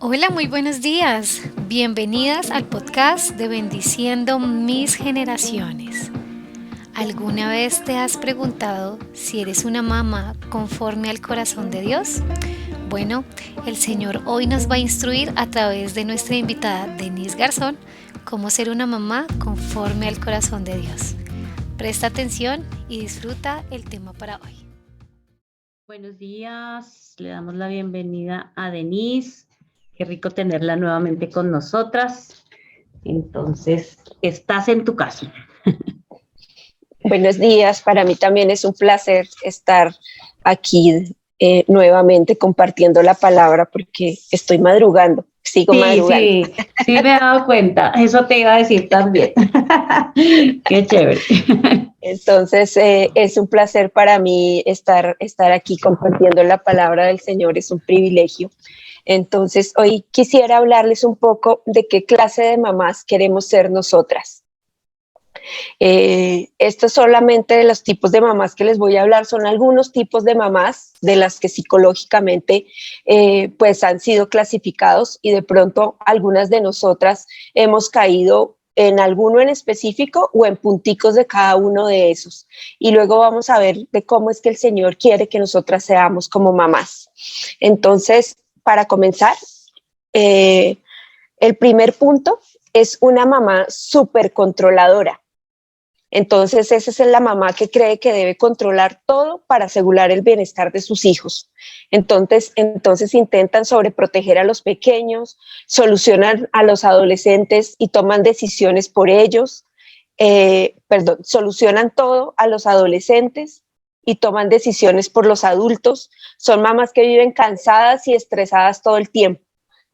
Hola, muy buenos días. Bienvenidas al podcast de Bendiciendo mis generaciones. ¿Alguna vez te has preguntado si eres una mamá conforme al corazón de Dios? Bueno, el Señor hoy nos va a instruir a través de nuestra invitada Denise Garzón cómo ser una mamá conforme al corazón de Dios. Presta atención y disfruta el tema para hoy. Buenos días, le damos la bienvenida a Denise. Qué rico tenerla nuevamente con nosotras. Entonces, estás en tu casa. Buenos días, para mí también es un placer estar aquí nuevamente compartiendo la palabra porque estoy madrugando, sigo Sí, madrugando. sí, sí me he dado cuenta. Eso te iba a decir también. Qué chévere. Entonces es un placer para mí estar aquí compartiendo la palabra del Señor, es un privilegio. Entonces hoy quisiera hablarles un poco de qué clase de mamás queremos ser nosotras. Estos solamente de los tipos de mamás que les voy a hablar son algunos tipos de mamás de las que psicológicamente pues han sido clasificados y de pronto algunas de nosotras hemos caído en alguno en específico o en punticos de cada uno de esos. Y luego vamos a ver de cómo es que el Señor quiere que nosotras seamos como mamás. Entonces, para comenzar, el primer punto es una mamá súper controladora. Entonces, esa es la mamá que cree que debe controlar todo para asegurar el bienestar de sus hijos. Entonces intentan sobreproteger a los pequeños, solucionan a los adolescentes y toman decisiones por ellos. Solucionan todo a los adolescentes y toman decisiones por los adultos. Son mamás que viven cansadas y estresadas todo el tiempo.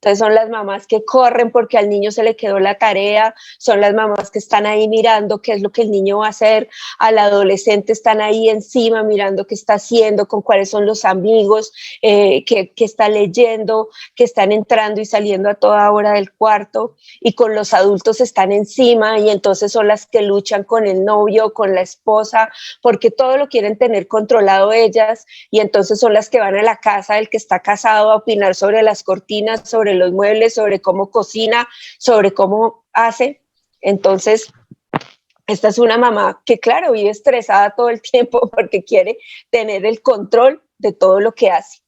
Entonces son las mamás que corren porque al niño se le quedó la tarea, son las mamás que están ahí mirando qué es lo que el niño va a hacer, al adolescente están ahí encima mirando qué está haciendo, con cuáles son los amigos, qué está leyendo, que están entrando y saliendo a toda hora del cuarto, y con los adultos están encima y entonces son las que luchan con el novio, con la esposa, porque todo lo quieren tener controlado ellas, y entonces son las que van a la casa del que está casado a opinar sobre las cortinas, sobre los muebles, sobre cómo cocina, sobre cómo hace. Entonces, esta es una mamá que, claro, vive estresada todo el tiempo porque quiere tener el control de todo lo que hace.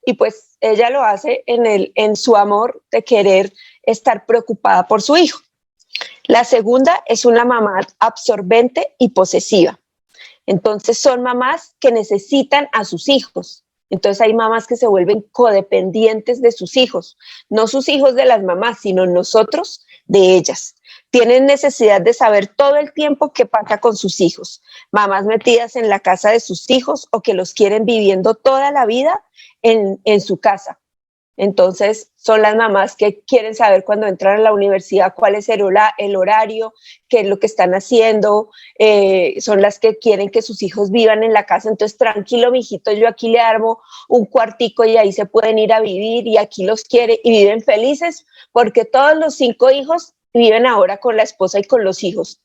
Y pues ella lo hace en su amor de querer estar preocupada por su hijo. La segunda es una mamá absorbente y posesiva. Entonces son mamás que necesitan a sus hijos. Entonces hay mamás que se vuelven codependientes de sus hijos, no sus hijos de las mamás, sino nosotros de ellas. Tienen necesidad de saber todo el tiempo qué pasa con sus hijos. Mamás metidas en la casa de sus hijos o que los quieren viviendo toda la vida en su casa. Entonces, son las mamás que quieren saber cuando entran a la universidad cuál es el horario, qué es lo que están haciendo, son las que quieren que sus hijos vivan en la casa. Entonces, tranquilo, mijito, yo aquí le armo un cuartico y ahí se pueden ir a vivir y aquí los quiere y viven felices porque todos los 5 hijos viven ahora con la esposa y con los hijos,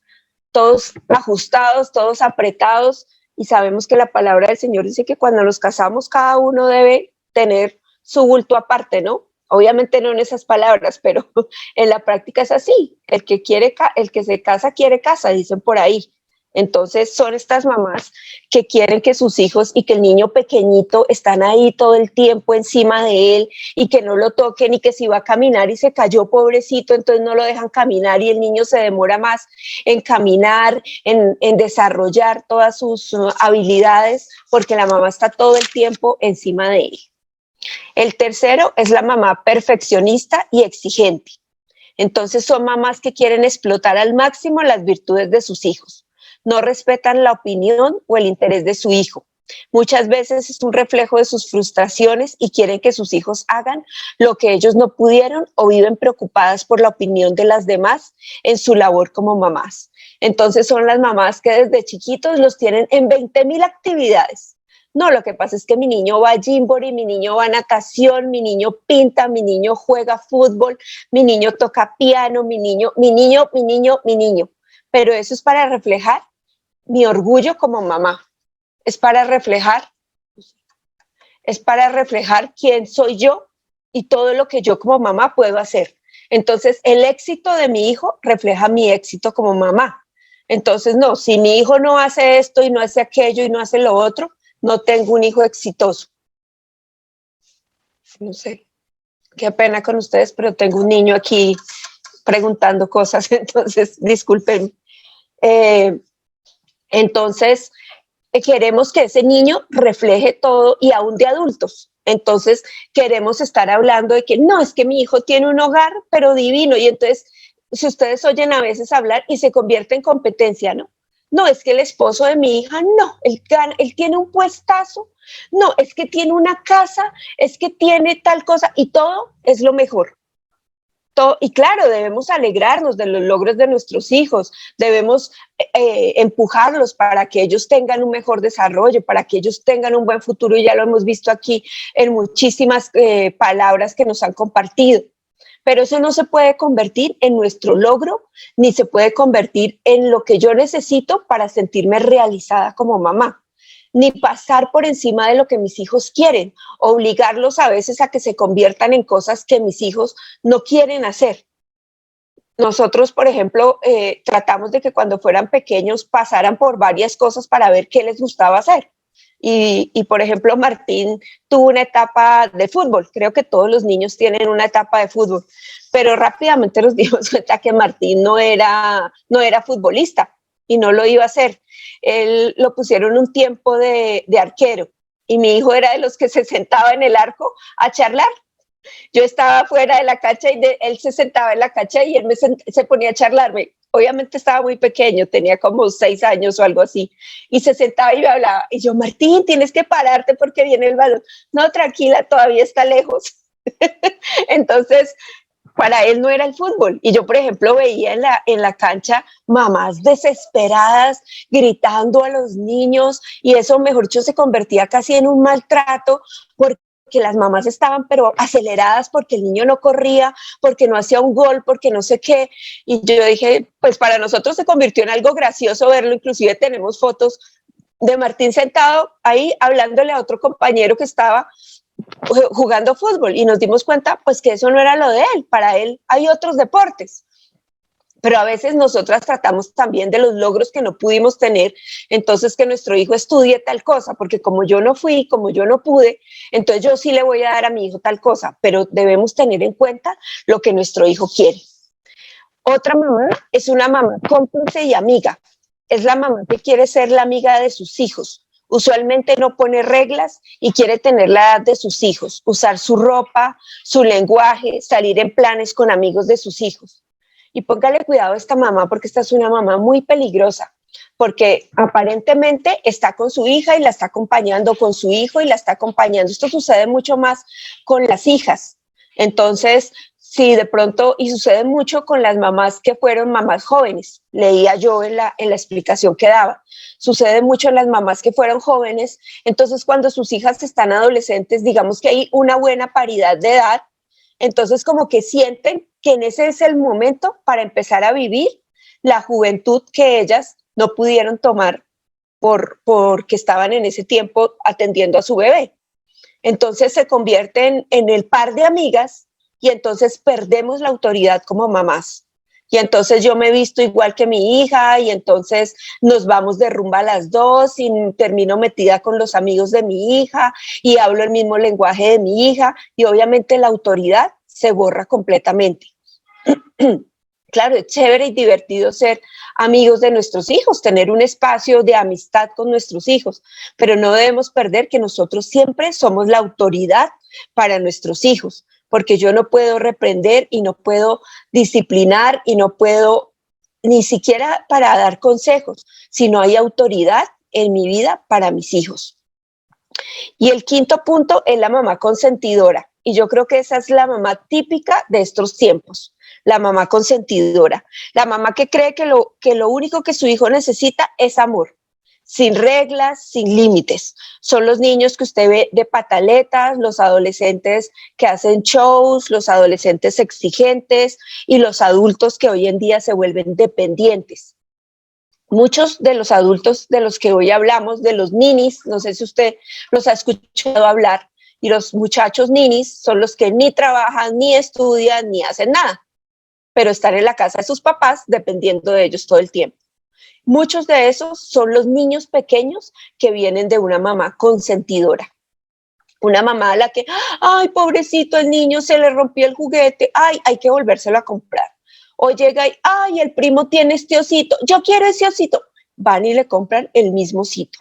todos ajustados, todos apretados, y sabemos que la palabra del Señor dice que cuando nos casamos cada uno debe tener su bulto aparte, ¿no? Obviamente no en esas palabras, pero en la práctica es así. El que se casa quiere casa, dicen por ahí. Entonces son estas mamás que quieren que sus hijos y que el niño pequeñito están ahí todo el tiempo encima de él y que no lo toquen, y que si va a caminar y se cayó, pobrecito, entonces no lo dejan caminar y el niño se demora más en caminar, en desarrollar todas sus habilidades porque la mamá está todo el tiempo encima de él. El tercero es la mamá perfeccionista y exigente. Entonces son mamás que quieren explotar al máximo las virtudes de sus hijos. No respetan la opinión o el interés de su hijo. Muchas veces es un reflejo de sus frustraciones y quieren que sus hijos hagan lo que ellos no pudieron, o viven preocupadas por la opinión de las demás en su labor como mamás. Entonces son las mamás que desde chiquitos los tienen en 20,000 actividades. No, lo que pasa es que mi niño va a Gymboree, mi niño va a natación, mi niño pinta, mi niño juega fútbol, mi niño toca piano, mi niño. Pero eso mi orgullo como mamá. Es para reflejar, es para reflejar quién soy yo y todo lo que yo como mamá puedo hacer. Entonces, el éxito de mi hijo refleja mi éxito como mamá. Entonces, no, si mi hijo no hace esto y no hace aquello y no hace lo otro, no tengo un hijo exitoso. No sé, qué pena con ustedes, pero tengo un niño aquí preguntando cosas, entonces disculpen. Eh, entonces, queremos que ese niño refleje todo y aún de adultos. Entonces, queremos estar hablando de que no, es que mi hijo tiene un hogar, pero divino. Y entonces, si ustedes oyen a veces hablar y se convierte en competencia, ¿no? No, es que el esposo de mi hija, no, él tiene un puestazo, no, es que tiene una casa, es que tiene tal cosa y todo es lo mejor. Y claro, debemos alegrarnos de los logros de nuestros hijos, debemos empujarlos para que ellos tengan un mejor desarrollo, para que ellos tengan un buen futuro, y ya lo hemos visto aquí en muchísimas palabras que nos han compartido. Pero eso no se puede convertir en nuestro logro, ni se puede convertir en lo que yo necesito para sentirme realizada como mamá, ni pasar por encima de lo que mis hijos quieren, obligarlos a veces a que se conviertan en cosas que mis hijos no quieren hacer. Nosotros, por ejemplo, tratamos de que cuando fueran pequeños pasaran por varias cosas para ver qué les gustaba hacer. Por ejemplo, Martín tuvo una etapa de fútbol. Creo que todos los niños tienen una etapa de fútbol, pero rápidamente nos dimos cuenta que Martín no era futbolista y no lo iba a hacer. Él lo pusieron un tiempo de arquero y mi hijo era de los que se sentaba en el arco a charlar. Yo estaba fuera de la cancha y él se sentaba en la cancha y él se ponía a charlarme. Obviamente estaba muy pequeño, tenía como 6 años o algo así, y se sentaba y me hablaba, y yo, Martín, tienes que pararte porque viene el balón. No, tranquila, todavía está lejos. Entonces, para él no era el fútbol. Y yo, por ejemplo, veía en la cancha mamás desesperadas gritando a los niños, y eso, mejor dicho, se convertía casi en un maltrato, porque las mamás estaban pero aceleradas porque el niño no corría, porque no hacía un gol, porque no sé qué. Y yo dije, pues para nosotros se convirtió en algo gracioso verlo. Inclusive tenemos fotos de Martín sentado ahí hablándole a otro compañero que estaba jugando fútbol, y nos dimos cuenta pues que eso no era lo de él. Para él hay otros deportes. Pero a veces nosotras tratamos también de los logros que no pudimos tener, entonces que nuestro hijo estudie tal cosa, porque como yo no fui, como yo no pude, entonces yo sí le voy a dar a mi hijo tal cosa, pero debemos tener en cuenta lo que nuestro hijo quiere. Otra mamá es una mamá cómplice y amiga. Es la mamá que quiere ser la amiga de sus hijos. Usualmente no pone reglas y quiere tener la edad de sus hijos, usar su ropa, su lenguaje, salir en planes con amigos de sus hijos. Y póngale cuidado a esta mamá, porque esta es una mamá muy peligrosa, porque aparentemente está con su hija y la está acompañando, con su hijo y la está acompañando. Esto sucede mucho más con las hijas. Entonces, sí, de pronto, y sucede mucho con las mamás que fueron mamás jóvenes, leía yo en la explicación que daba. Sucede mucho en las mamás que fueron jóvenes. Entonces, cuando sus hijas están adolescentes, digamos que hay una buena paridad de edad, entonces como que sienten que en ese es el momento para empezar a vivir la juventud que ellas no pudieron tomar porque estaban en ese tiempo atendiendo a su bebé. Entonces se convierten en el par de amigas y entonces perdemos la autoridad como mamás. Y entonces yo me he visto igual que mi hija y entonces nos vamos de rumba las dos y termino metida con los amigos de mi hija y hablo el mismo lenguaje de mi hija y obviamente la autoridad se borra completamente. Claro, es chévere y divertido ser amigos de nuestros hijos, tener un espacio de amistad con nuestros hijos, pero no debemos perder que nosotros siempre somos la autoridad para nuestros hijos, porque yo no puedo reprender y no puedo disciplinar y no puedo ni siquiera para dar consejos, si no hay autoridad en mi vida para mis hijos. Y el quinto punto es la mamá consentidora. Y yo creo que esa es la mamá típica de estos tiempos, la mamá consentidora, la mamá que cree que lo único que su hijo necesita es amor, sin reglas, sin límites. Son los niños que usted ve de pataletas, los adolescentes que hacen shows, los adolescentes exigentes y los adultos que hoy en día se vuelven dependientes. Muchos de los adultos de los que hoy hablamos, de los ninis, no sé si usted los ha escuchado hablar, Y los muchachos ninis son los que ni trabajan, ni estudian, ni hacen nada, pero están en la casa de sus papás dependiendo de ellos todo el tiempo. Muchos de esos son los niños pequeños que vienen de una mamá consentidora. Una mamá a la que, ay, pobrecito el niño, se le rompió el juguete, ay, hay que volvérselo a comprar. O llega y, ay, el primo tiene este osito, yo quiero ese osito. Van y le compran el mismo osito.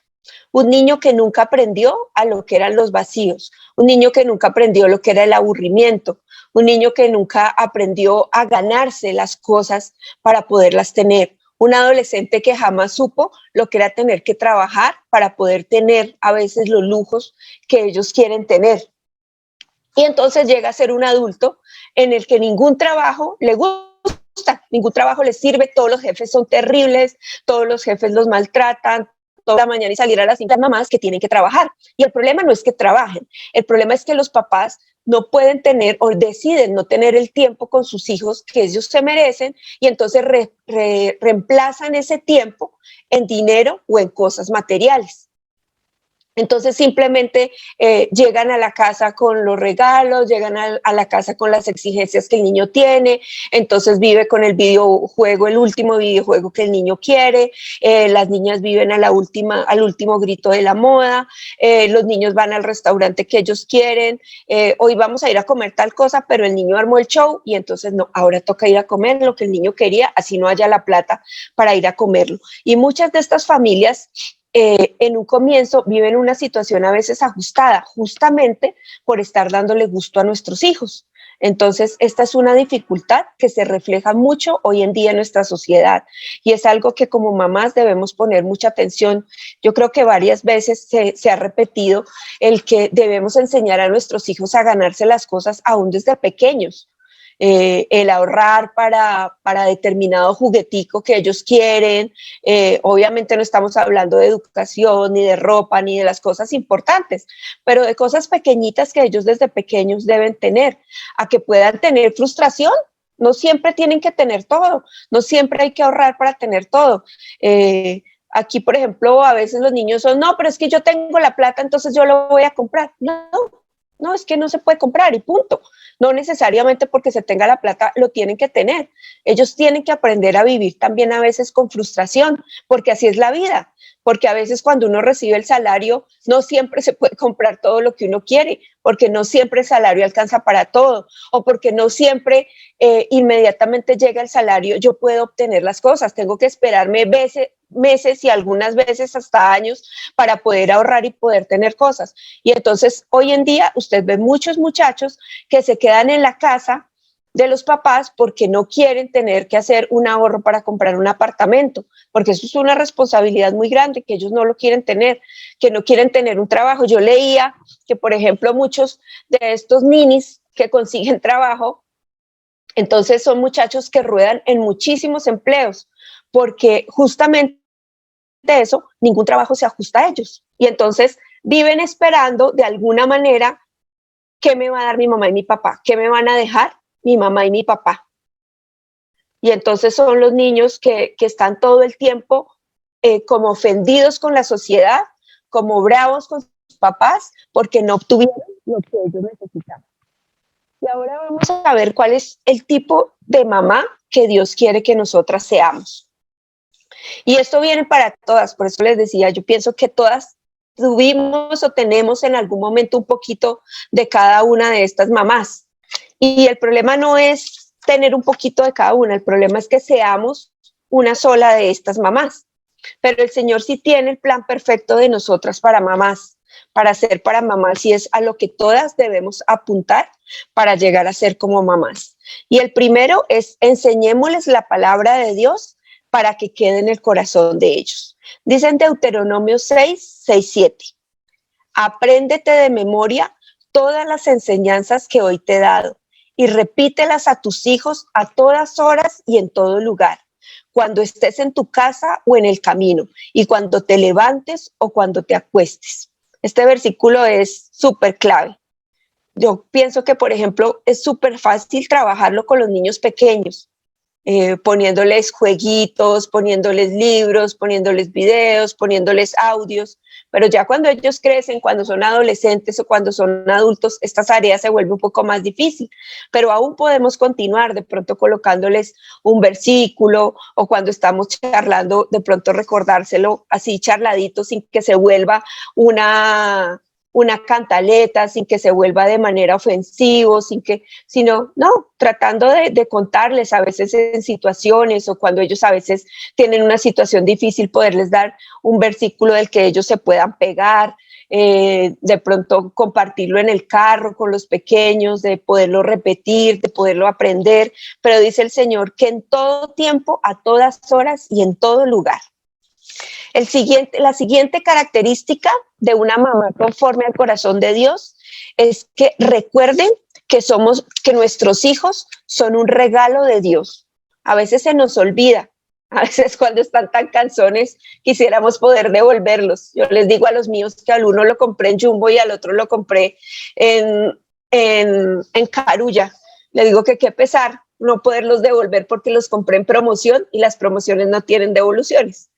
Un niño que nunca aprendió a lo que eran los vacíos, un niño que nunca aprendió lo que era el aburrimiento, un niño que nunca aprendió a ganarse las cosas para poderlas tener, un adolescente que jamás supo lo que era tener que trabajar para poder tener a veces los lujos que ellos quieren tener. Y entonces llega a ser un adulto en el que ningún trabajo le gusta, ningún trabajo le sirve, todos los jefes son terribles, todos los jefes los maltratan, toda la mañana y salir a las 5 mamás que tienen que trabajar. Y el problema no es que trabajen, el problema es que los papás no pueden tener o deciden no tener el tiempo con sus hijos que ellos se merecen y entonces reemplazan ese tiempo en dinero o en cosas materiales. Entonces simplemente llegan a la casa con los regalos, llegan a la casa con las exigencias que el niño tiene, entonces vive con el videojuego, el último videojuego que el niño quiere, las niñas viven al último grito de la moda, los niños van al restaurante que ellos quieren, hoy vamos a ir a comer tal cosa, pero el niño armó el show y entonces no, ahora toca ir a comer lo que el niño quería, así no haya la plata para ir a comerlo. Y muchas de estas familias en un comienzo viven una situación a veces ajustada, justamente por estar dándole gusto a nuestros hijos. Entonces, esta es una dificultad que se refleja mucho hoy en día en nuestra sociedad y es algo que como mamás debemos poner mucha atención. Yo creo que varias veces se ha repetido el que debemos enseñar a nuestros hijos a ganarse las cosas aún desde pequeños. El ahorrar para determinado juguetico que ellos quieren. Obviamente no estamos hablando de educación, ni de ropa, ni de las cosas importantes, pero de cosas pequeñitas que ellos desde pequeños deben tener, a que puedan tener frustración. No siempre tienen que tener todo, no siempre hay que ahorrar para tener todo. Aquí, por ejemplo, a veces los niños son, no, pero es que yo tengo la plata, entonces yo lo voy a comprar. No, es que no se puede comprar y punto. No necesariamente porque se tenga la plata lo tienen que tener. Ellos tienen que aprender a vivir también a veces con frustración, porque así es la vida. Porque a veces cuando uno recibe el salario, no siempre se puede comprar todo lo que uno quiere, porque no siempre el salario alcanza para todo, o porque no siempre inmediatamente llega el salario, yo puedo obtener las cosas. Tengo que esperarme meses y algunas veces hasta años para poder ahorrar y poder tener cosas. Y entonces hoy en día usted ve muchos muchachos que se quedan en la casa de los papás porque no quieren tener que hacer un ahorro para comprar un apartamento, porque eso es una responsabilidad muy grande que ellos no lo quieren tener, que no quieren tener un trabajo. Yo leía que, por ejemplo, muchos de estos ninis que consiguen trabajo, entonces son muchachos que ruedan en muchísimos empleos, porque justamente eso, ningún trabajo se ajusta a ellos. Y entonces viven esperando de alguna manera qué me va a dar mi mamá y mi papá, qué me van a dejar mi mamá y mi papá. Y entonces son los niños que están todo el tiempo como ofendidos con la sociedad, como bravos con sus papás, porque no obtuvieron lo que ellos necesitaban. Y ahora vamos a ver cuál es el tipo de mamá que Dios quiere que nosotras seamos. Y esto viene para todas, por eso les decía, yo pienso que todas tuvimos o tenemos en algún momento un poquito de cada una de estas mamás. Y el problema no es tener un poquito de cada una, el problema es que seamos una sola de estas mamás. Pero el Señor sí tiene el plan perfecto de nosotras para mamás, para ser para mamás, y es a lo que todas debemos apuntar para llegar a ser como mamás. Y el primero es enseñémosles la palabra de Dios para que quede en el corazón de ellos. Dice en Deuteronomio 6:7, apréndete de memoria todas las enseñanzas que hoy te he dado y repítelas a tus hijos a todas horas y en todo lugar, cuando estés en tu casa o en el camino, y cuando te levantes o cuando te acuestes. Este versículo es súper clave. Yo pienso que, por ejemplo, es súper fácil trabajarlo con los niños pequeños, poniéndoles jueguitos, poniéndoles libros, poniéndoles videos, poniéndoles audios, pero ya cuando ellos crecen, cuando son adolescentes o cuando son adultos, esta tarea se vuelve un poco más difícil, pero aún podemos continuar de pronto colocándoles un versículo o cuando estamos charlando, de pronto recordárselo así charladito sin que se vuelva una cantaleta, sin que se vuelva de manera ofensivo, sino, no, tratando de contarles a veces en situaciones o cuando ellos a veces tienen una situación difícil, poderles dar un versículo del que ellos se puedan pegar, de pronto compartirlo en el carro con los pequeños, de poderlo repetir, de poderlo aprender, pero dice el Señor que en todo tiempo, a todas horas y en todo lugar. La siguiente característica de una mamá conforme al corazón de Dios es que recuerden que nuestros hijos son un regalo de Dios. A veces se nos olvida, a veces cuando están tan cansones quisiéramos poder devolverlos. Yo les digo a los míos que al uno lo compré en Jumbo y al otro lo compré en Carulla. Le digo que qué pesar no poderlos devolver porque los compré en promoción y las promociones no tienen devoluciones.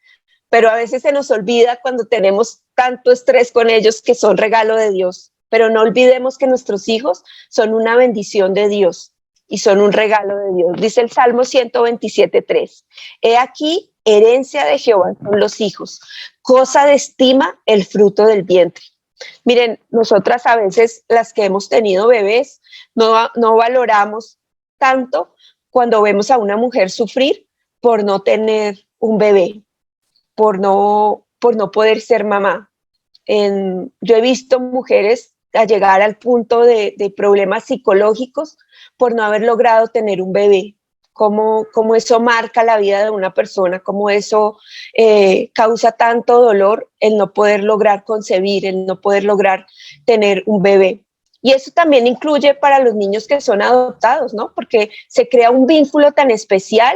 Pero a veces se nos olvida cuando tenemos tanto estrés con ellos que son regalo de Dios. Pero no olvidemos que nuestros hijos son una bendición de Dios y son un regalo de Dios. Dice el Salmo 127:3. He aquí, herencia de Jehová son los hijos, cosa de estima el fruto del vientre. Miren, nosotras a veces las que hemos tenido bebés no valoramos tanto cuando vemos a una mujer sufrir por no tener un bebé. Por no poder ser mamá. Yo he visto mujeres a llegar al punto de problemas psicológicos por no haber logrado tener un bebé. Cómo eso marca la vida de una persona, cómo eso causa tanto dolor el no poder lograr concebir, el no poder lograr tener un bebé. Y eso también incluye para los niños que son adoptados, ¿no? Porque se crea un vínculo tan especial,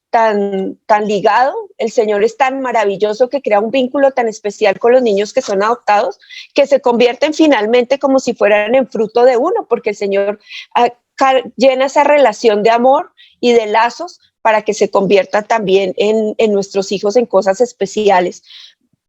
tan ligado. El Señor es tan maravilloso que crea un vínculo tan especial con los niños que son adoptados, que se convierten finalmente como si fueran en fruto de uno, porque el Señor llena esa relación de amor y de lazos para que se convierta también en nuestros hijos en cosas especiales.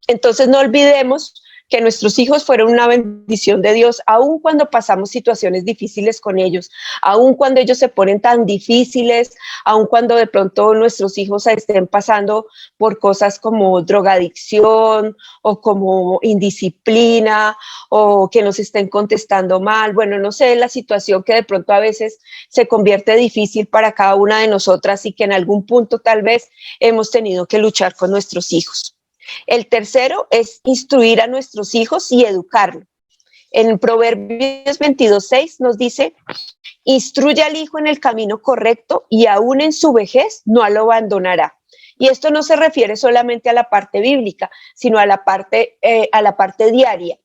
Entonces no olvidemos que nuestros hijos fueron una bendición de Dios, aun cuando pasamos situaciones difíciles con ellos, aun cuando ellos se ponen tan difíciles, aun cuando de pronto nuestros hijos estén pasando por cosas como drogadicción o como indisciplina o que nos estén contestando mal. Bueno, no sé, la situación que de pronto a veces se convierte difícil para cada una de nosotras y que en algún punto tal vez hemos tenido que luchar con nuestros hijos. El tercero es instruir a nuestros hijos y educarlos. En Proverbios 22:6 nos dice: instruye al hijo en el camino correcto y aún en su vejez no lo abandonará. Y esto no se refiere solamente a la parte bíblica, sino a la parte diaria.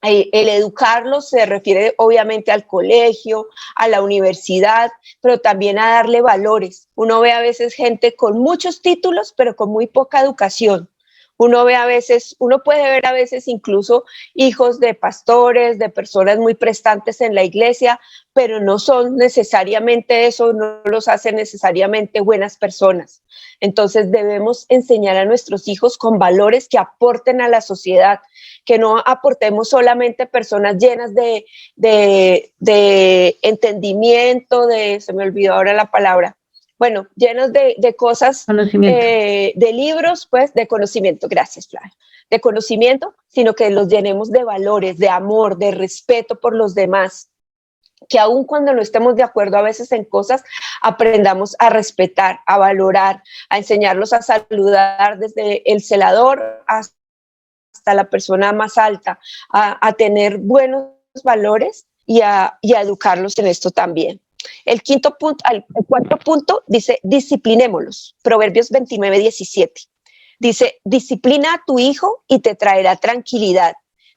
El educarlos se refiere obviamente al colegio, a la universidad, pero también a darle valores. Uno ve a veces gente con muchos títulos, pero con muy poca educación. Uno puede ver a veces incluso hijos de pastores, de personas muy prestantes en la iglesia, pero no son necesariamente eso, no los hace necesariamente buenas personas. Entonces debemos enseñar a nuestros hijos con valores que aporten a la sociedad, que no aportemos solamente personas llenas de entendimiento, se me olvidó ahora la palabra, bueno, llenos de cosas, de libros, pues, de conocimiento, gracias, Flavia, de conocimiento, sino que los llenemos de valores, de amor, de respeto por los demás, que aun cuando no estemos de acuerdo a veces en cosas, aprendamos a respetar, a valorar, a enseñarlos a saludar desde el celador hasta la persona más alta, a tener buenos valores y a educarlos en esto también. El cuarto punto dice: disciplinémoslos. Proverbios 29:17. Dice: disciplina a tu hijo y te traerá tranquilidad,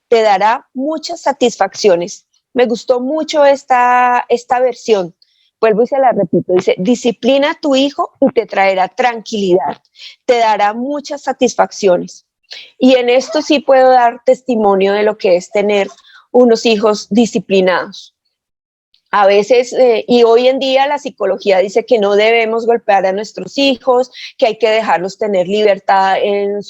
te dará muchas satisfacciones. Me gustó mucho esta versión. Vuelvo y se la repito. Dice: disciplina a tu hijo y te traerá tranquilidad, te dará muchas satisfacciones. Y en esto sí puedo dar testimonio de lo que es tener unos hijos disciplinados. A veces, y hoy en día la psicología dice que no debemos golpear a nuestros hijos, que hay que dejarlos tener libertad en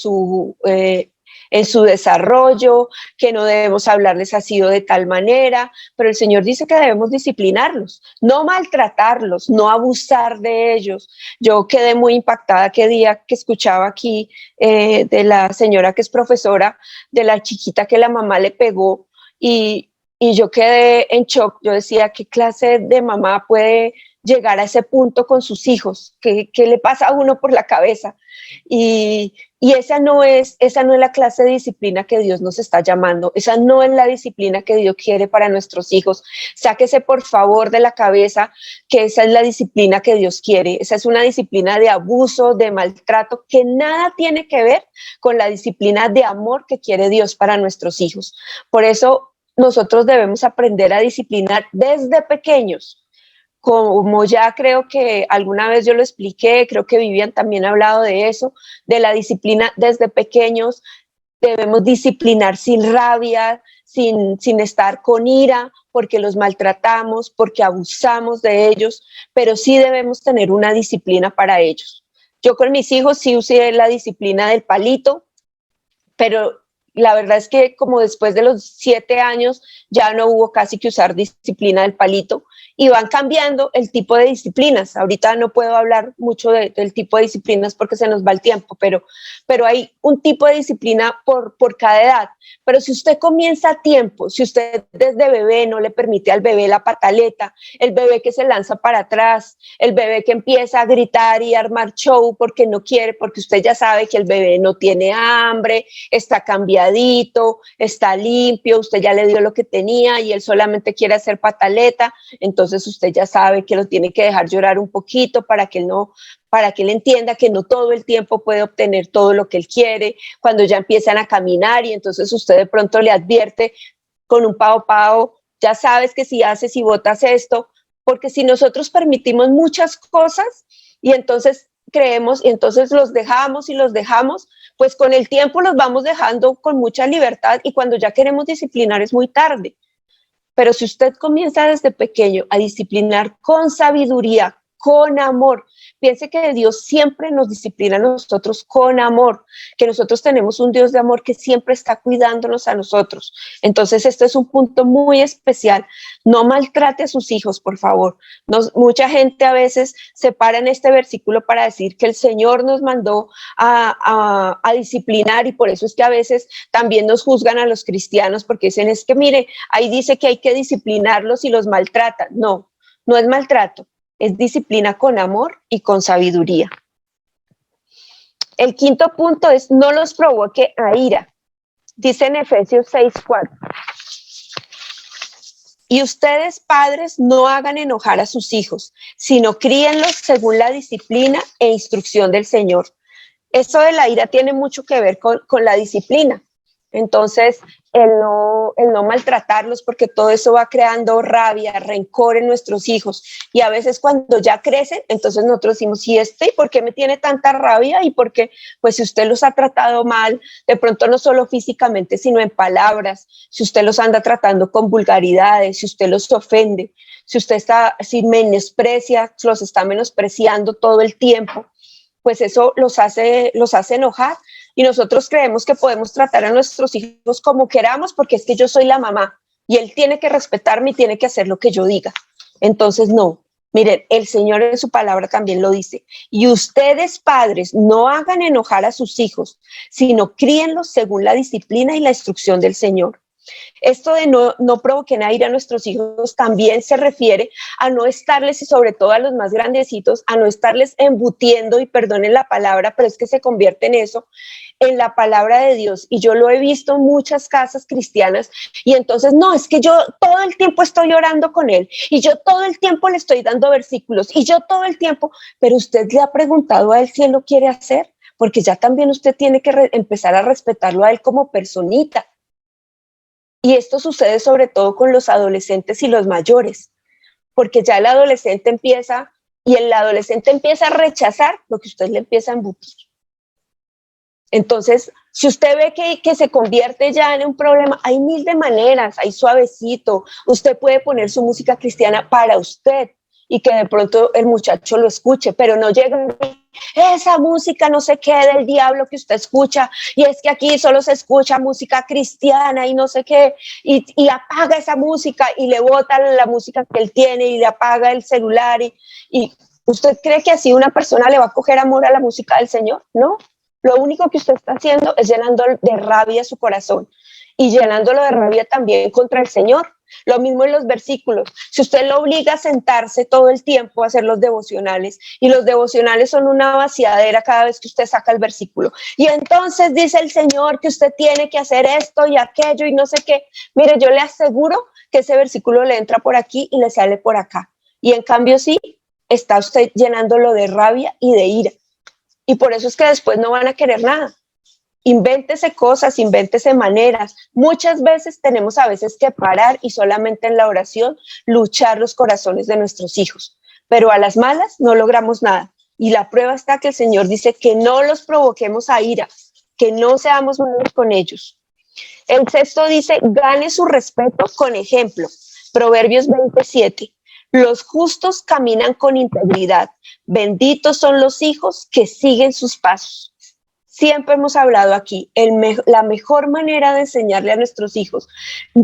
en su desarrollo, que no debemos hablarles así o de tal manera, pero el Señor dice que debemos disciplinarlos, no maltratarlos, no abusar de ellos. Yo quedé muy impactada aquel día que escuchaba aquí de la señora que es profesora, de la chiquita que la mamá le pegó y yo quedé en shock. Yo decía, ¿qué clase de mamá puede llegar a ese punto con sus hijos? ¿Qué le pasa a uno por la cabeza? Y esa no es la clase de disciplina que Dios nos está llamando. Esa no es la disciplina que Dios quiere para nuestros hijos. Sáquese por favor de la cabeza que esa es la disciplina que Dios quiere. Esa es una disciplina de abuso, de maltrato, que nada tiene que ver con la disciplina de amor que quiere Dios para nuestros hijos. Por eso nosotros debemos aprender a disciplinar desde pequeños. Como ya creo que alguna vez yo lo expliqué, creo que Vivian también ha hablado de eso, de la disciplina desde pequeños. Debemos disciplinar sin rabia, sin estar con ira, porque los maltratamos, porque abusamos de ellos, pero sí debemos tener una disciplina para ellos. Yo con mis hijos sí usé la disciplina del palito, pero la verdad es que como después de los 7 años ya no hubo casi que usar disciplina del palito y van cambiando el tipo de disciplinas. Ahorita no puedo hablar mucho del tipo de disciplinas porque se nos va el tiempo, pero hay un tipo de disciplina por cada edad. Pero si usted comienza a tiempo, si usted desde bebé no le permite al bebé la pataleta, el bebé que se lanza para atrás, el bebé que empieza a gritar y a armar show porque no quiere, porque usted ya sabe que el bebé no tiene hambre, está cambiadito, está limpio, usted ya le dio lo que tenía y él solamente quiere hacer pataleta, entonces usted ya sabe que lo tiene que dejar llorar un poquito para que él entienda que no todo el tiempo puede obtener todo lo que él quiere. Cuando ya empiezan a caminar y entonces usted de pronto le advierte con un pao pao, ya sabes que si haces y botas esto, porque si nosotros permitimos muchas cosas y entonces creemos y entonces los dejamos, pues con el tiempo los vamos dejando con mucha libertad y cuando ya queremos disciplinar es muy tarde. Pero si usted comienza desde pequeño a disciplinar con sabiduría, con amor, piense que Dios siempre nos disciplina a nosotros con amor, que nosotros tenemos un Dios de amor que siempre está cuidándonos a nosotros. Entonces, este es un punto muy especial. No maltrate a sus hijos, por favor. Mucha gente a veces se para en este versículo para decir que el Señor nos mandó a disciplinar y por eso es que a veces también nos juzgan a los cristianos porque dicen, es que mire, ahí dice que hay que disciplinarlos y los maltratan. No, no es maltrato. Es disciplina con amor y con sabiduría. El quinto punto es no los provoque a ira. Dice en Efesios 6:4. Y ustedes, padres, no hagan enojar a sus hijos, sino críenlos según la disciplina e instrucción del Señor. Eso de la ira tiene mucho que ver con la disciplina. Entonces, el no maltratarlos, porque todo eso va creando rabia, rencor en nuestros hijos. Y a veces cuando ya crecen, entonces nosotros decimos, ¿y por qué me tiene tanta rabia? Y porque, pues si usted los ha tratado mal, de pronto no solo físicamente, sino en palabras, si usted los anda tratando con vulgaridades, si usted los ofende, si menosprecia, los está menospreciando todo el tiempo, pues eso los hace enojar. Y nosotros creemos que podemos tratar a nuestros hijos como queramos porque es que yo soy la mamá y él tiene que respetarme y tiene que hacer lo que yo diga. Entonces, no. Miren, el Señor en su palabra también lo dice. Y ustedes, padres, no hagan enojar a sus hijos, sino críenlos según la disciplina y la instrucción del Señor. Esto de no provoquen a ira a nuestros hijos también se refiere a no estarles, y sobre todo a los más grandecitos, a no estarles embutiendo, y perdonen la palabra, pero es que se convierte en eso, en la palabra de Dios. Y yo lo he visto en muchas casas cristianas y entonces no, es que yo todo el tiempo estoy orando con él y yo todo el tiempo le estoy dando versículos y yo todo el tiempo, pero usted le ha preguntado a él si él lo quiere hacer, porque ya también usted tiene que empezar a respetarlo a él como personita. Y esto sucede sobre todo con los adolescentes y los mayores, porque ya el adolescente empieza a rechazar lo que usted le empieza a embutir. Entonces, si usted ve que se convierte ya en un problema, hay mil de maneras, hay suavecito, usted puede poner su música cristiana para usted y que de pronto el muchacho lo escuche, pero no llega esa música no sé qué del diablo que usted escucha, y es que aquí solo se escucha música cristiana y no sé qué, y apaga esa música y le bota la música que él tiene y le apaga el celular y ¿usted cree que así una persona le va a coger amor a la música del Señor? No, lo único que usted está haciendo es llenando de rabia su corazón y llenándolo de rabia también contra el Señor. Lo mismo en los versículos. Si usted lo obliga a sentarse todo el tiempo a hacer los devocionales, y los devocionales son una vaciadera cada vez que usted saca el versículo, y entonces dice el Señor que usted tiene que hacer esto y aquello y no sé qué, mire, yo le aseguro que ese versículo le entra por aquí y le sale por acá. Y en cambio sí, está usted llenándolo de rabia y de ira. Y por eso es que después no van a querer nada. Invéntese cosas, invéntese maneras. Muchas veces tenemos a veces que parar y solamente en la oración luchar los corazones de nuestros hijos. Pero a las malas no logramos nada. Y la prueba está que el Señor dice que no los provoquemos a ira, que no seamos malos con ellos. El sexto dice, gane su respeto con ejemplo. Proverbios 27. Los justos caminan con integridad. Benditos son los hijos que siguen sus pasos. Siempre hemos hablado aquí, la mejor manera de enseñarle a nuestros hijos,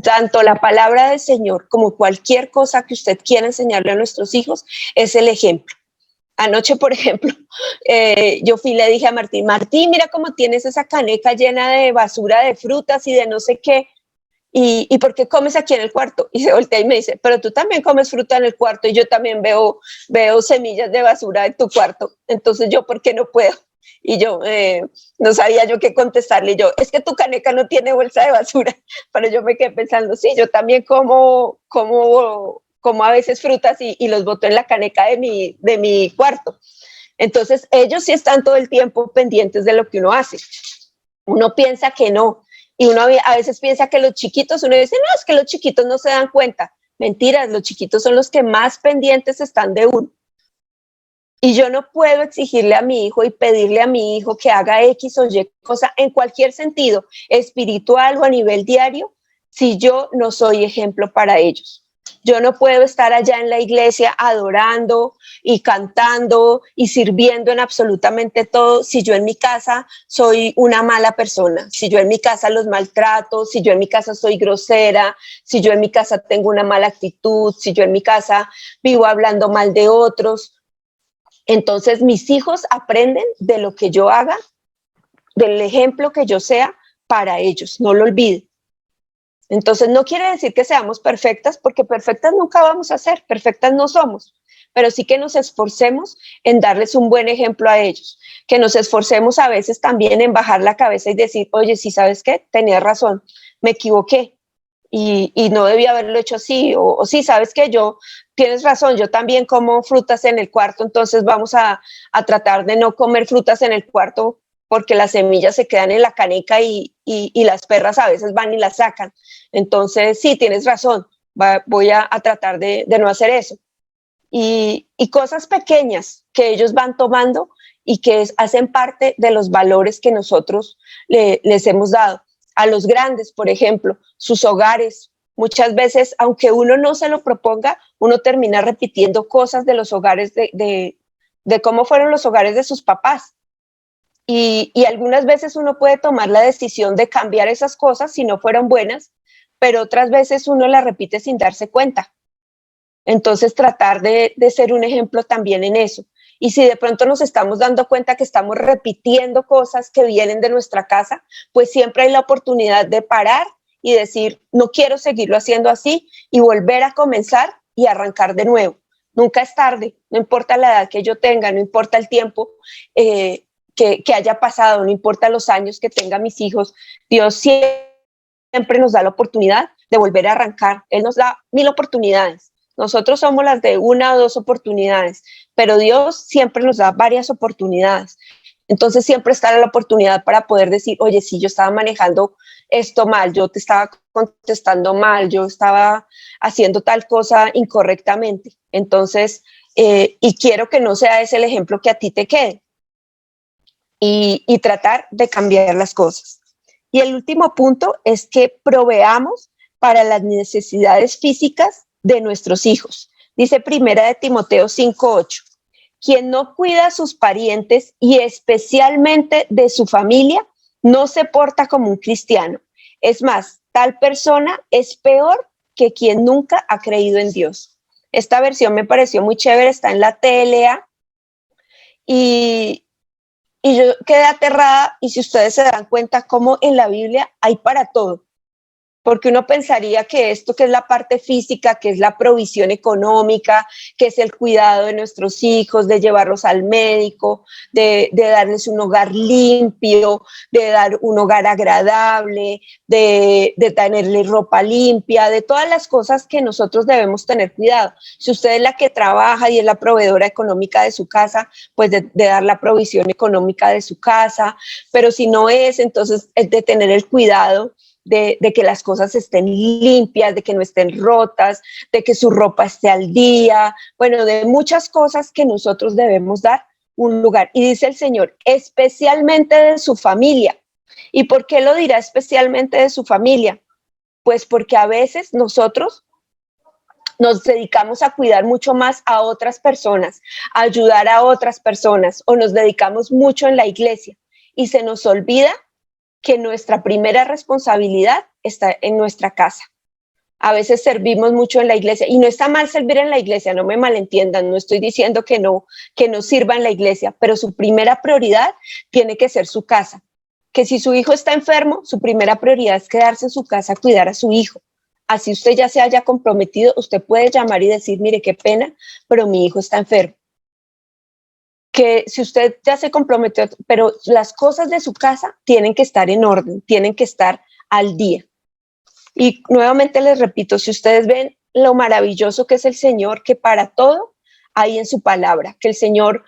tanto la palabra del Señor como cualquier cosa que usted quiera enseñarle a nuestros hijos, es el ejemplo. Anoche, por ejemplo, yo fui y le dije a Martín, Martín, mira cómo tienes esa caneca llena de basura de frutas y de no sé qué, ¿y por qué comes aquí en el cuarto? Y se voltea y me dice, pero tú también comes fruta en el cuarto y yo también veo semillas de basura en tu cuarto, entonces yo, ¿por qué no puedo? Y yo no sabía yo qué contestarle. Yo, es que tu caneca no tiene bolsa de basura. Pero yo me quedé pensando, sí, yo también como a veces frutas y los boto en la caneca de mi cuarto. Entonces, ellos sí están todo el tiempo pendientes de lo que uno hace. Uno piensa que no. Y uno a veces piensa que los chiquitos, uno dice, no, es que los chiquitos no se dan cuenta. Mentiras, los chiquitos son los que más pendientes están de uno. Y yo no puedo exigirle a mi hijo y pedirle a mi hijo que haga X o Y cosa en cualquier sentido, espiritual o a nivel diario, si yo no soy ejemplo para ellos. Yo no puedo estar allá en la iglesia adorando y cantando y sirviendo en absolutamente todo si yo en mi casa soy una mala persona, si yo en mi casa los maltrato, si yo en mi casa soy grosera, si yo en mi casa tengo una mala actitud, si yo en mi casa vivo hablando mal de otros. Entonces mis hijos aprenden de lo que yo haga, del ejemplo que yo sea para ellos, no lo olviden. Entonces no quiere decir que seamos perfectas, porque perfectas nunca vamos a ser, perfectas no somos, pero sí que nos esforcemos en darles un buen ejemplo a ellos, que nos esforcemos a veces también en bajar la cabeza y decir, oye, sí, ¿sabes qué? Tenías razón, me equivoqué y no debía haberlo hecho así, o sí, ¿sabes qué? Tienes razón, yo también como frutas en el cuarto, entonces vamos a tratar de no comer frutas en el cuarto porque las semillas se quedan en la caneca y las perras a veces van y las sacan. Entonces, sí, tienes razón, voy a tratar de no hacer eso. Y cosas pequeñas que ellos van tomando y que hacen parte de los valores que nosotros les hemos dado. A los grandes, por ejemplo, sus hogares. Muchas veces, aunque uno no se lo proponga, uno termina repitiendo cosas de los hogares, de cómo fueron los hogares de sus papás. Y algunas veces uno puede tomar la decisión de cambiar esas cosas si no fueron buenas, pero otras veces uno las repite sin darse cuenta. Entonces, tratar de ser un ejemplo también en eso. Y si de pronto nos estamos dando cuenta que estamos repitiendo cosas que vienen de nuestra casa, pues siempre hay la oportunidad de parar y decir, no quiero seguirlo haciendo así, y volver a comenzar y arrancar de nuevo. Nunca es tarde, no importa la edad que yo tenga, no importa el tiempo que haya pasado, no importa los años que tengan mis hijos, Dios siempre nos da la oportunidad de volver a arrancar. Él nos da 1000 oportunidades. Nosotros somos las de 1 o 2 oportunidades, pero Dios siempre nos da varias oportunidades. Entonces siempre está la oportunidad para poder decir, oye, sí, yo estaba manejando esto mal, yo te estaba contestando mal, yo estaba haciendo tal cosa incorrectamente. Entonces, y quiero que no sea ese el ejemplo que a ti te quede. Y tratar de cambiar las cosas. Y el último punto es que proveamos para las necesidades físicas de nuestros hijos. Dice Primera de Timoteo 5:8. Quien no cuida a sus parientes y especialmente de su familia, no se porta como un cristiano. Es más, tal persona es peor que quien nunca ha creído en Dios. Esta versión me pareció muy chévere, está en la TLA y yo quedé aterrada. Y si ustedes se dan cuenta cómo en la Biblia hay para todo, porque uno pensaría que esto que es la parte física, que es la provisión económica, que es el cuidado de nuestros hijos, de llevarlos al médico, de darles un hogar limpio, de dar un hogar agradable, de tenerles ropa limpia, de todas las cosas que nosotros debemos tener cuidado. Si usted es la que trabaja y es la proveedora económica de su casa, pues de dar la provisión económica de su casa, pero si no es, entonces es de tener el cuidado de que las cosas estén limpias, de que no estén rotas, de que su ropa esté al día, bueno, de muchas cosas que nosotros debemos dar un lugar. Y dice el Señor, especialmente de su familia. ¿Y por qué lo dirá especialmente de su familia? Pues porque a veces nosotros nos dedicamos a cuidar mucho más a otras personas, a ayudar a otras personas, o nos dedicamos mucho en la iglesia y se nos olvida que nuestra primera responsabilidad está en nuestra casa. A veces servimos mucho en la iglesia y no está mal servir en la iglesia, no me malentiendan, no estoy diciendo que no sirva en la iglesia, pero su primera prioridad tiene que ser su casa. Que si su hijo está enfermo, su primera prioridad es quedarse en su casa a cuidar a su hijo. Así usted ya se haya comprometido, usted puede llamar y decir, mire, qué pena, pero mi hijo está enfermo. Que si usted ya se comprometió, pero las cosas de su casa tienen que estar en orden, tienen que estar al día. Y nuevamente les repito, si ustedes ven lo maravilloso que es el Señor, que para todo hay en su palabra, que el Señor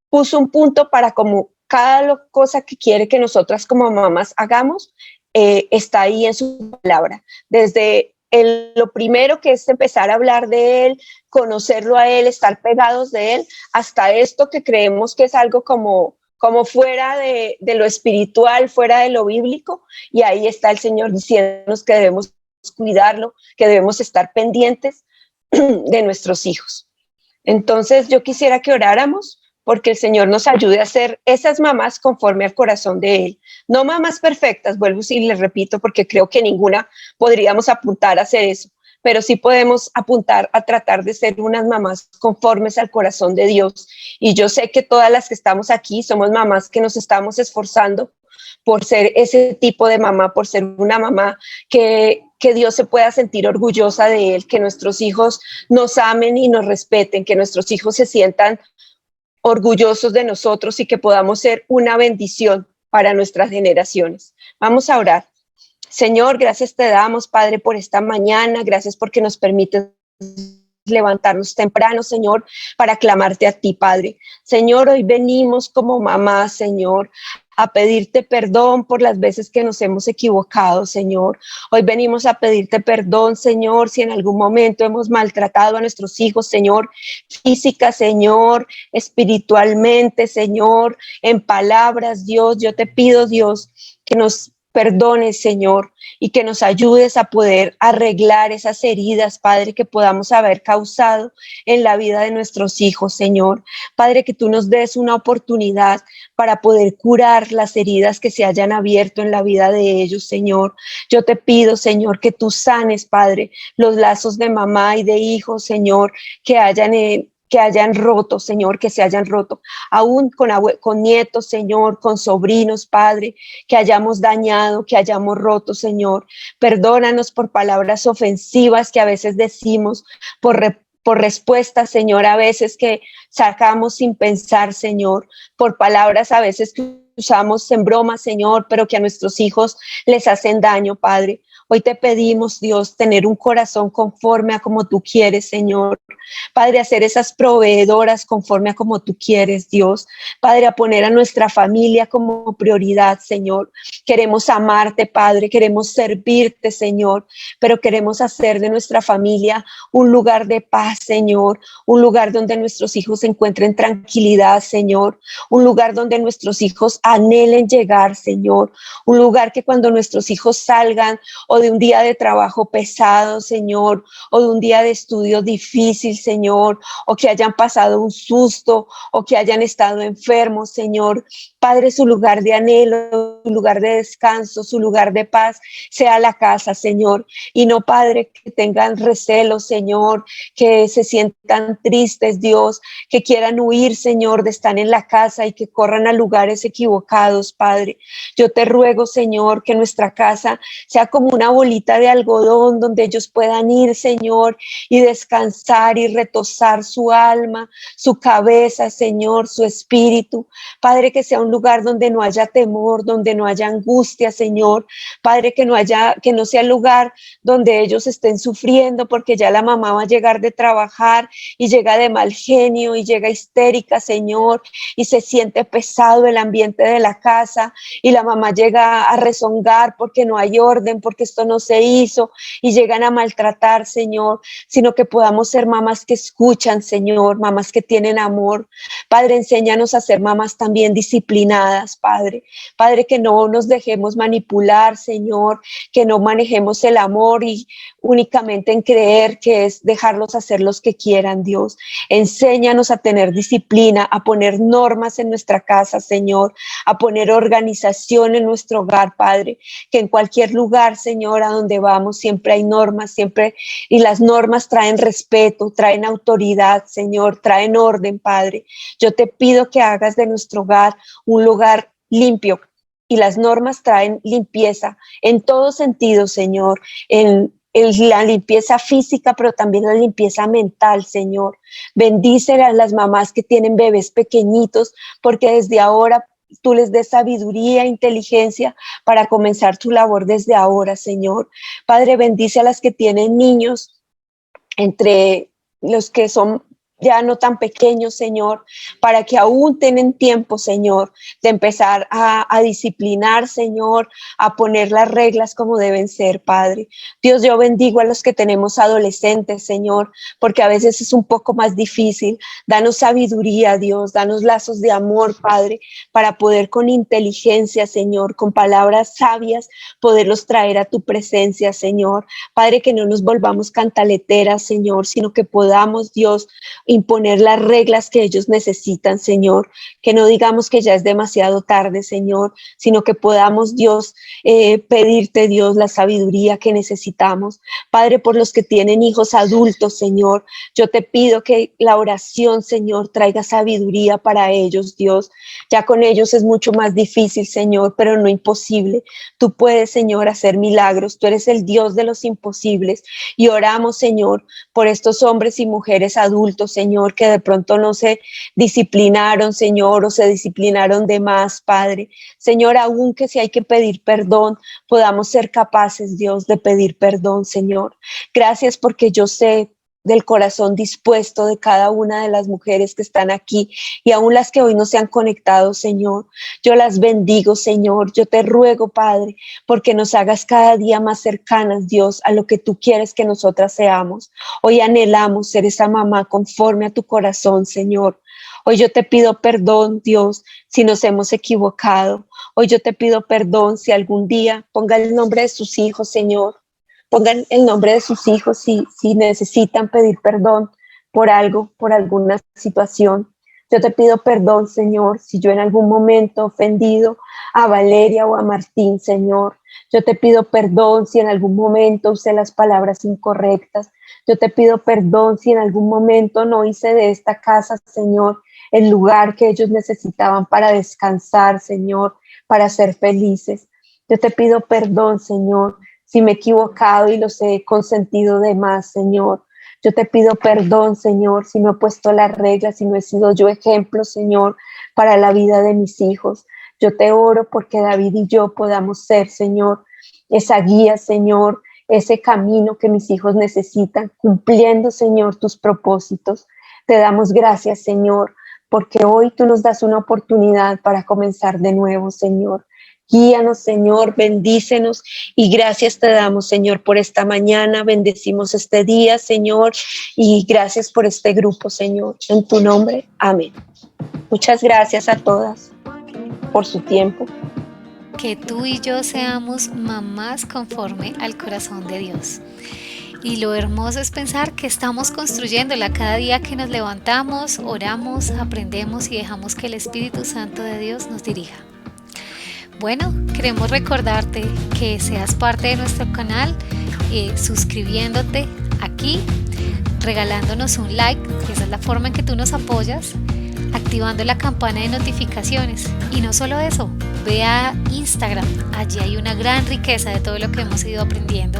puso un punto para como cada cosa que quiere que nosotras como mamás hagamos, está ahí en su palabra. Desde lo primero que es empezar a hablar de Él, conocerlo a Él, estar pegados de Él, hasta esto que creemos que es algo como fuera de lo espiritual, fuera de lo bíblico, y ahí está el Señor diciéndonos que debemos cuidarlo, que debemos estar pendientes de nuestros hijos. Entonces yo quisiera que oráramos porque el Señor nos ayude a ser esas mamás conforme al corazón de Él. No mamás perfectas, vuelvo y les repito, porque creo que ninguna podríamos apuntar a hacer eso, pero sí podemos apuntar a tratar de ser unas mamás conformes al corazón de Dios. Y yo sé que todas las que estamos aquí somos mamás que nos estamos esforzando por ser ese tipo de mamá, por ser una mamá que Dios se pueda sentir orgullosa de Él, que nuestros hijos nos amen y nos respeten, que nuestros hijos se sientan orgullosos de nosotros y que podamos ser una bendición para nuestras generaciones. Vamos a orar. Señor, gracias te damos, Padre, por esta mañana. Gracias porque nos permites levantarnos temprano, Señor, para clamarte a ti, Padre. Señor, hoy venimos como mamá, Señor, a pedirte perdón por las veces que nos hemos equivocado, Señor. Hoy venimos a pedirte perdón, Señor, si en algún momento hemos maltratado a nuestros hijos, Señor, física, Señor, espiritualmente, Señor, en palabras, Dios. Yo te pido, Dios, que nos perdones, Señor, y que nos ayudes a poder arreglar esas heridas, Padre, que podamos haber causado en la vida de nuestros hijos, Señor. Padre, que tú nos des una oportunidad para poder curar las heridas que se hayan abierto en la vida de ellos, Señor. Yo te pido, Señor, que tú sanes, Padre, los lazos de mamá y de hijos, Señor, que hayan roto, Señor, que se hayan roto, aún con nietos, Señor, con sobrinos, Padre, que hayamos dañado, que hayamos roto, Señor. Perdónanos por palabras ofensivas que a veces decimos, por respuestas, Señor, a veces que sacamos sin pensar, Señor, por palabras a veces que usamos en broma, Señor, pero que a nuestros hijos les hacen daño, Padre. Hoy te pedimos, Dios, tener un corazón conforme a como tú quieres, Señor. Padre, a ser esas proveedoras conforme a como tú quieres, Dios. Padre, a poner a nuestra familia como prioridad, Señor. Queremos amarte, Padre, queremos servirte, Señor, pero queremos hacer de nuestra familia un lugar de paz, Señor, un lugar donde nuestros hijos encuentren tranquilidad, Señor, un lugar donde nuestros hijos anhelen llegar, Señor, un lugar que cuando nuestros hijos salgan o o de un día de trabajo pesado, Señor, o de un día de estudio difícil, Señor, o que hayan pasado un susto, o que hayan estado enfermos, Señor. Padre, su lugar de anhelo, su lugar de descanso, su lugar de paz, sea la casa, Señor. Y no, Padre, que tengan recelo, Señor, que se sientan tristes, Dios, que quieran huir, Señor, de estar en la casa y que corran a lugares equivocados, Padre. Yo te ruego, Señor, que nuestra casa sea como una bolita de algodón donde ellos puedan ir, Señor, y descansar y retosar su alma, su cabeza, Señor, su espíritu. Padre, que sea un lugar donde no haya temor, donde no haya angustia, Señor. Padre, que no sea el lugar donde ellos estén sufriendo porque ya la mamá va a llegar de trabajar y llega de mal genio y llega histérica, Señor, y se siente pesado el ambiente de la casa y la mamá llega a rezongar porque no hay orden, porque esto no se hizo y llegan a maltratar, Señor, sino que podamos ser mamás que escuchan, Señor, mamás que tienen amor. Padre, enséñanos a ser mamás también disciplinadas, Padre. Padre, que no nos dejemos manipular, Señor, que no manejemos el amor y únicamente en creer que es dejarlos hacer los que quieran, Dios. Enséñanos a tener disciplina, a poner normas en nuestra casa, Señor, a poner organización en nuestro hogar, Padre, que en cualquier lugar, Señor, a donde vamos, siempre hay normas, siempre, y las normas traen respeto, traen autoridad, Señor, traen orden, Padre. Yo te pido que hagas de nuestro hogar un lugar limpio, y las normas traen limpieza en todo sentido, Señor, en la limpieza física, pero también la limpieza mental, Señor. Bendice a las mamás que tienen bebés pequeñitos, porque desde ahora tú les des sabiduría e inteligencia para comenzar tu labor desde ahora, Señor. Padre, bendice a las que tienen niños, entre los que son ya no tan pequeños, Señor, para que aún tienen tiempo, Señor, de empezar a disciplinar, Señor, a poner las reglas como deben ser, Padre. Dios, yo bendigo a los que tenemos adolescentes, Señor, porque a veces es un poco más difícil. Danos sabiduría, Dios, danos lazos de amor, Padre, para poder con inteligencia, Señor, con palabras sabias, poderlos traer a tu presencia, Señor. Padre, que no nos volvamos cantaleteras, Señor, sino que podamos, Dios, imponer las reglas que ellos necesitan, Señor, que no digamos que ya es demasiado tarde, Señor, sino que podamos, Dios, pedirte, Dios, la sabiduría que necesitamos. Padre, por los que tienen hijos adultos, Señor, yo te pido que la oración, Señor, traiga sabiduría para ellos, Dios. Ya con ellos es mucho más difícil, Señor, pero no imposible. Tú puedes, Señor, hacer milagros. Tú eres el Dios de los imposibles. Y oramos, Señor, por estos hombres y mujeres adultos, Señor, que de pronto no se disciplinaron, Señor, o se disciplinaron de más, Padre. Señor, aún que si hay que pedir perdón, podamos ser capaces, Dios, de pedir perdón, Señor. Gracias porque yo sé del corazón dispuesto de cada una de las mujeres que están aquí y aún las que hoy no se han conectado, Señor. Yo las bendigo, Señor. Yo te ruego, Padre, porque nos hagas cada día más cercanas, Dios, a lo que tú quieres que nosotras seamos. Hoy anhelamos ser esa mamá conforme a tu corazón, Señor. Hoy yo te pido perdón, Dios, si nos hemos equivocado. Hoy yo te pido perdón si algún día ponga el nombre de sus hijos, Señor. Pongan el nombre de sus hijos si necesitan pedir perdón por algo, por alguna situación. Yo te pido perdón, Señor, si yo en algún momento he ofendido a Valeria o a Martín, Señor. Yo te pido perdón si en algún momento usé las palabras incorrectas. Yo te pido perdón si en algún momento no hice de esta casa, Señor, el lugar que ellos necesitaban para descansar, Señor, para ser felices. Yo te pido perdón, Señor, si me he equivocado y los he consentido de más, Señor. Yo te pido perdón, Señor, si no he puesto las reglas, si no he sido yo ejemplo, Señor, para la vida de mis hijos. Yo te oro porque David y yo podamos ser, Señor, esa guía, Señor, ese camino que mis hijos necesitan, cumpliendo, Señor, tus propósitos. Te damos gracias, Señor, porque hoy tú nos das una oportunidad para comenzar de nuevo, Señor. Guíanos, Señor, bendícenos y gracias te damos, Señor, por esta mañana. Bendecimos este día, Señor, y gracias por este grupo, Señor. En tu nombre, amén. Muchas gracias a todas por su tiempo. que tú y yo seamos mamás conforme al corazón de Dios. Y lo hermoso es pensar que estamos construyéndola cada día que nos levantamos, oramos, aprendemos y dejamos que el Espíritu Santo de Dios nos dirija. Bueno, queremos recordarte que seas parte de nuestro canal, suscribiéndote aquí, regalándonos un like, que esa es la forma en que tú nos apoyas, activando la campana de notificaciones. Y no solo eso, ve a Instagram, allí hay una gran riqueza de todo lo que hemos ido aprendiendo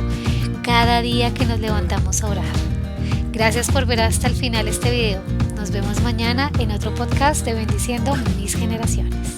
cada día que nos levantamos a orar. Gracias por ver hasta el final este video. Nos vemos mañana en otro podcast de Bendiciendo Mis Generaciones.